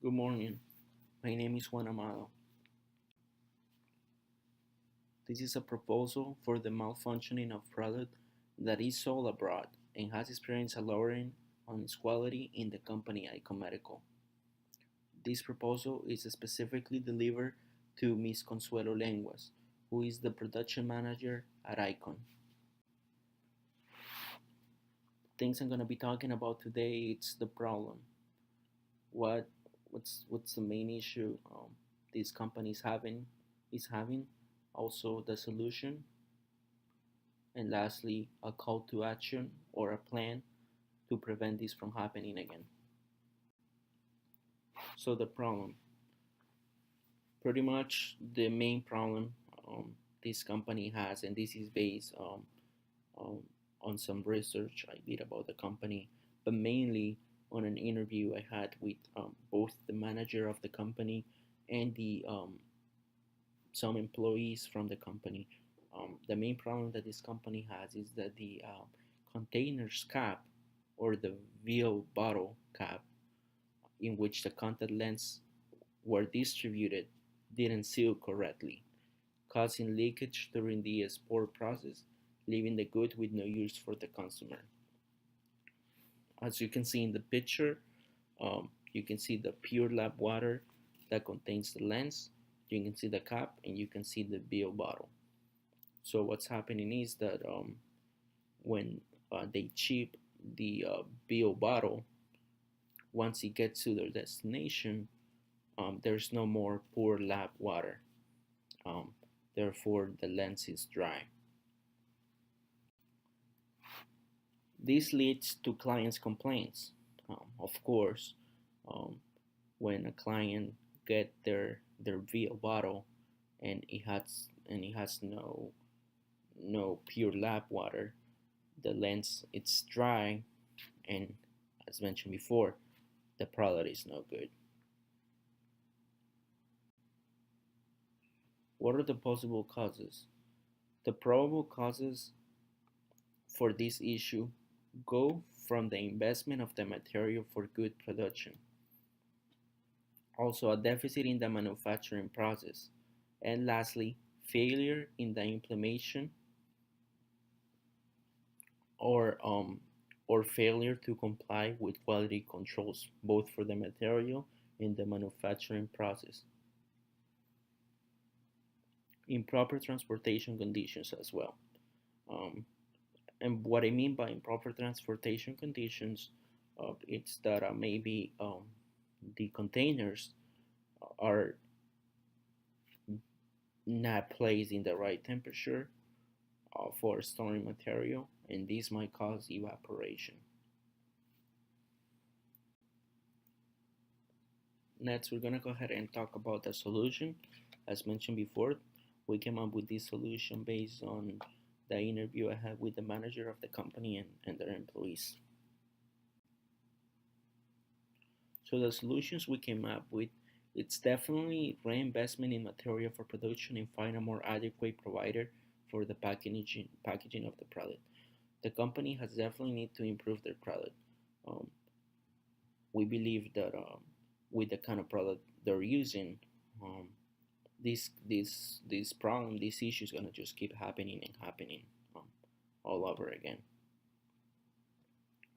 Good morning. My name is Juan Amado. This is a proposal for the malfunctioning of product that is sold abroad and has experienced a lowering on its quality in the company Icon Medical. This proposal is specifically delivered to Ms. Consuelo Lenguas, who is the production manager at Icon. Things I'm going to be talking about today, it's the problem. What what's the main issue this company is having, also the solution, and lastly, a call to action or a plan to prevent this from happening again. So the problem, pretty much the main problem this company has, and this is based um, on some research I did about the company, but mainly on an interview I had with both the manager of the company and the some employees from the company. The main problem that this company has is that the containers cap, or the VO bottle cap in which the contact lens were distributed, didn't seal correctly, causing leakage during the export process, leaving the good with no use for the consumer. As you can see in the picture, you can see the pure lab water that contains the lens, you can see the cap, and you can see the VO bottle. So what's happening is that when they ship the VO bottle, once it gets to their destination, there's no more poor lab water. Um, Therefore, the lens is dry. This leads to clients' complaints. Of course, um, when a client get their VO bottle and it has no pure lab water, the lens it's dry, and as mentioned before, the product is no good. What are the possible causes? The probable causes for this issue go from the investment of the material for good production, also a deficit in the manufacturing process, and lastly, failure in the implementation or failure to comply with quality controls, both for the material and the manufacturing process. Improper transportation conditions as well. Um, and what I mean by improper transportation conditions, it's that maybe the containers are not placed in the right temperature for storing material, and this might cause evaporation. Next, we're gonna go ahead and talk about the solution. As mentioned before, we came up with this solution based on the interview I had with the manager of the company and their employees. So the solutions we came up with, it's definitely reinvestment in material for production and find a more adequate provider for the packaging of the product. The company has definitely need to improve their product. Um, we believe that with the kind of product they're using, um, this problem, this issue is gonna just keep happening and happening um, all over again.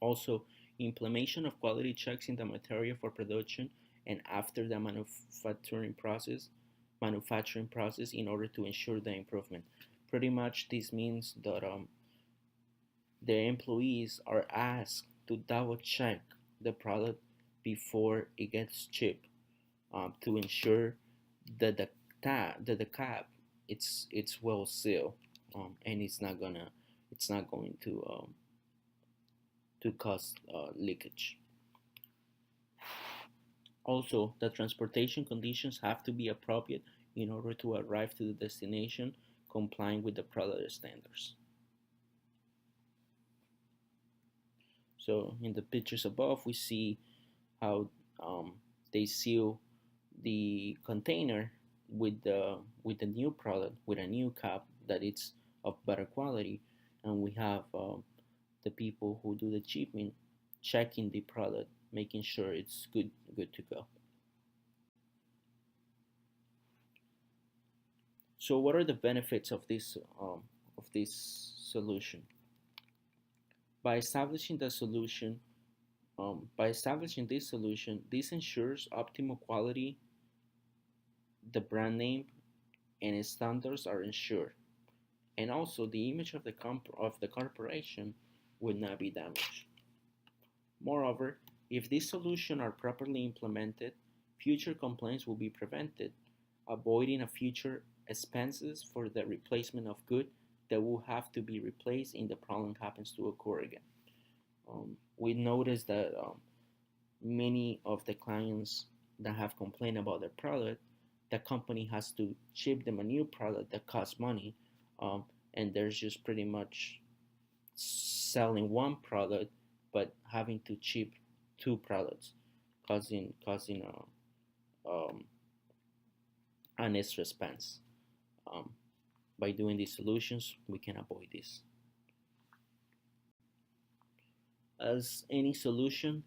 Also, implementation of quality checks in the material for production and after the manufacturing process in order to ensure the improvement. Pretty much, this means that the employees are asked to double check the product before it gets shipped, to ensure that the cap it's well sealed, and it's not going to cause leakage. Also, the transportation conditions have to be appropriate in order to arrive to the destination complying with the product standards. So in the pictures above, we see how they seal the container with the new product with a new cap that it's of better quality, and we have the people who do the shipping checking the product, making sure it's good to go. So, what are the benefits of this solution? By establishing the solution, by establishing this solution, this ensures optimal quality, the brand name, and standards are ensured, and also the image of the corporation will not be damaged. Moreover, if these solutions are properly implemented, future complaints will be prevented, avoiding a future expenses for the replacement of good that will have to be replaced if the problem happens to occur again. We noticed that many of the clients that have complained about their product, the company has to ship them a new product that costs money, um, and there's just pretty much selling one product but having to ship two products, causing an extra expense. Um, by doing these solutions, we can avoid this. As any solution,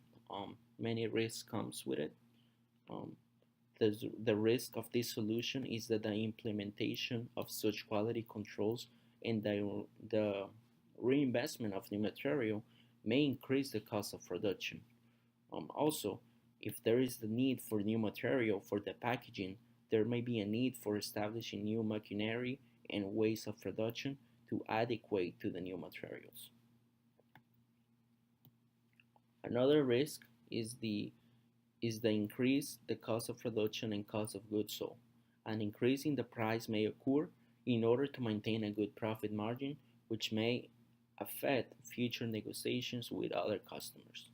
many risks comes with it. Um, the risk of this solution is that the implementation of such quality controls and the reinvestment of new material may increase the cost of production. Also, if there is the need for new material for the packaging, there may be a need for establishing new machinery and ways of production to adequate to the new materials. Another risk is the increase the cost of production and cost of goods sold. An increase in the price may occur in order to maintain a good profit margin, which may affect future negotiations with other customers.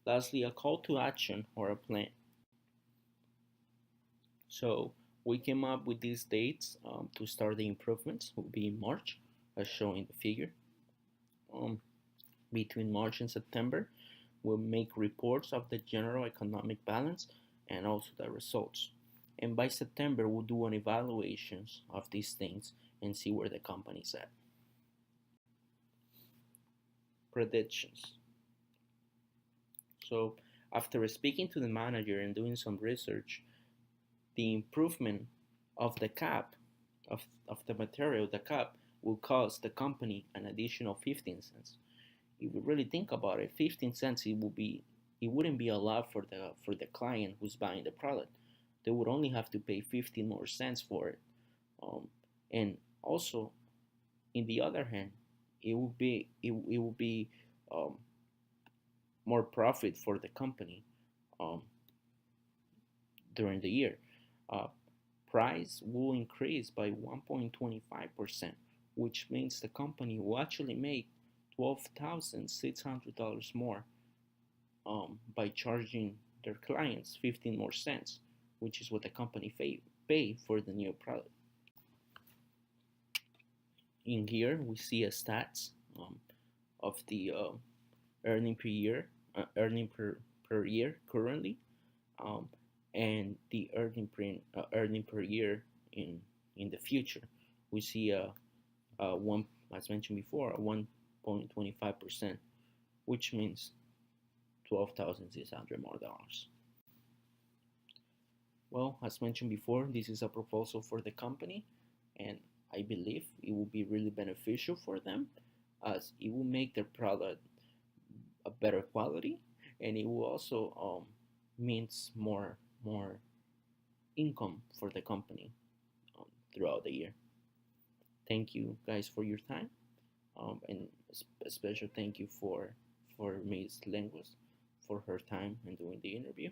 Lastly, a call to action or a plan. So we came up with these dates to start the improvements. Will be in March, as shown in the figure. Um, Between March and September, we'll make reports of the general economic balance and also the results. And by September, we'll do an evaluations of these things and see where the company's at. Predictions. So after speaking to the manager and doing some research, the improvement of the cap of the material, the cap, will cost the company an additional 15 cents. If you really think about it, 15 cents it wouldn't be a lot for the client who's buying the product. They would only have to pay 15 more cents for it. Um, and also, in the other hand, it will be um, more profit for the company um, during the year. Uh, Price will increase by 1.25%, which means the company will actually make $12,600 more by charging their clients 15 more cents, which is what the company pay for the new product. In here, we see a stats of the earning per year, per year currently, um, and the earning per year in the future. We see a one, as mentioned before, a 1.25%, which means $12,600 more dollars. Well, as mentioned before, this is a proposal for the company, and I believe it will be really beneficial for them, as it will make their product a better quality, and it will also means more income for the company throughout the year. Thank you guys for your time, and a special thank you for Ms. Lenguas for her time in doing the interview,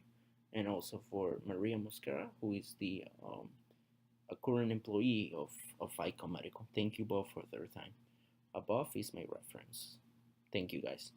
and also for Maria Mosquera, who is the a current employee of ICOM Medical. Thank you both for their time. Above is my reference. Thank you guys.